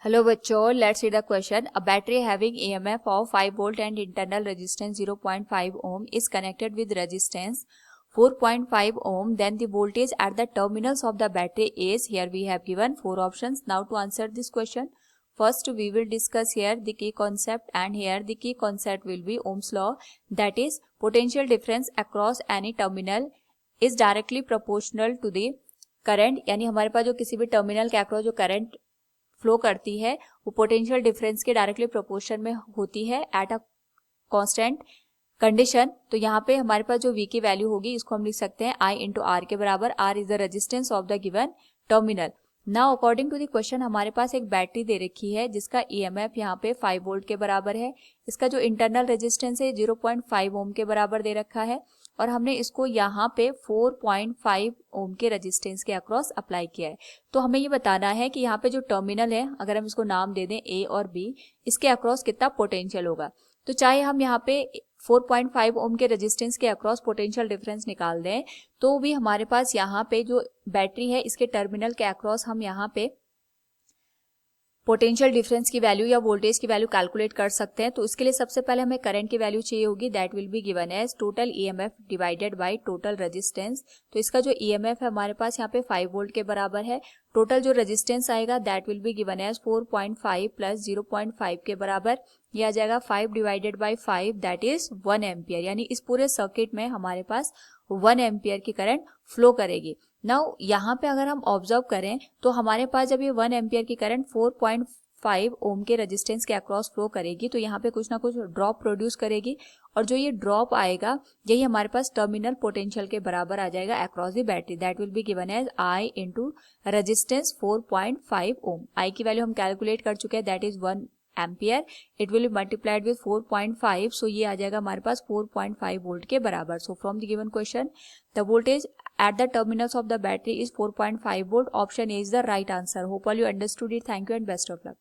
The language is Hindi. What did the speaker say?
Hello बच्चों, let's see the question. A battery having EMF of 5 volt and internal resistance 0.5 ohm is connected with resistance 4.5 ohm. Then the voltage at the terminals of the battery is, here we have given 4 options. Now to answer this question, first we will discuss here the key concept, and here the key concept will be Ohm's law, that is potential difference across any terminal is directly proportional to the current. यानी हमारे पास जो किसी भी टर्मिनल के अक्रॉस जो करंट फ्लो करती है वो पोटेंशियल डिफरेंस के डायरेक्टली प्रोपोर्शन में होती है एट अ कांस्टेंट कंडीशन. तो यहाँ पे हमारे पास जो V की वैल्यू होगी इसको हम लिख सकते हैं I इंटू आर के बराबर. R is the resistance of the given terminal. Now according to the question हमारे पास एक बैटरी दे रखी है जिसका EMF यहाँ पे 5 वोल्ट के बराबर है. इसका जो इंटरनल रेजिस्टेंस है 0.5 ओम के बराबर दे रखा है और हमने इसको यहाँ पे 4.5 ओम के रेजिस्टेंस के अक्रॉस अप्लाई किया है. तो हमें ये बताना है कि यहाँ पे जो टर्मिनल है, अगर हम इसको नाम दे दें A और B, इसके अक्रॉस कितना पोटेंशियल होगा. तो चाहे हम यहाँ पे 4.5 ओम के रेजिस्टेंस के अक्रॉस पोटेंशियल डिफरेंस निकाल दें तो भी हमारे पास यहाँ पे जो बैटरी है इसके टर्मिनल के अक्रॉस हम यहाँ पे पोटेंशियल डिफरेंस की वैल्यू या वोल्टेज की वैल्यू कैलकुलेट कर सकते हैं. तो इसके लिए सबसे पहले हमें करंट की वैल्यू चाहिए होगी. That will be given as total EMF divided by total resistance. तो इसका जो EMF है हमारे पास यहाँ पे 5 वोल्ट के बराबर है. टोटल जो रेजिस्टेंस आएगा that will be given as 4.5 plus 0.5 के बराबर. ये आ जाएगा 5 divided by 5 that is 1 ampere. यानी इस पूरे सर्किट में हमारे पास 1 एम्पियर की करंट फ्लो करेगी. नाउ यहाँ पे अगर हम ऑब्जर्व करें तो हमारे पास जब ये 1 एम्पियर की करंट 4.5 ओम के रेजिस्टेंस के अक्रॉस फ्लो करेगी तो यहाँ पे कुछ ना कुछ ड्रॉप प्रोड्यूस करेगी और जो ये ड्रॉप आएगा यही हमारे पास टर्मिनल पोटेंशियल के बराबर आ जाएगा across the battery. That will be given as I into resistance 4.5 ohm. I की वैल्यू हम कैलकुलेट कर चुके हैं that is 1 ampere. It will be multiplied with 4.5. So ये आ जाएगा हमारे पास 4.5 वोल्ट के बराबर. So from the given question the voltage at the terminals of the battery is 4.5 volt. Option A is the right answer. Hope all you understood it. Thank you and best of luck.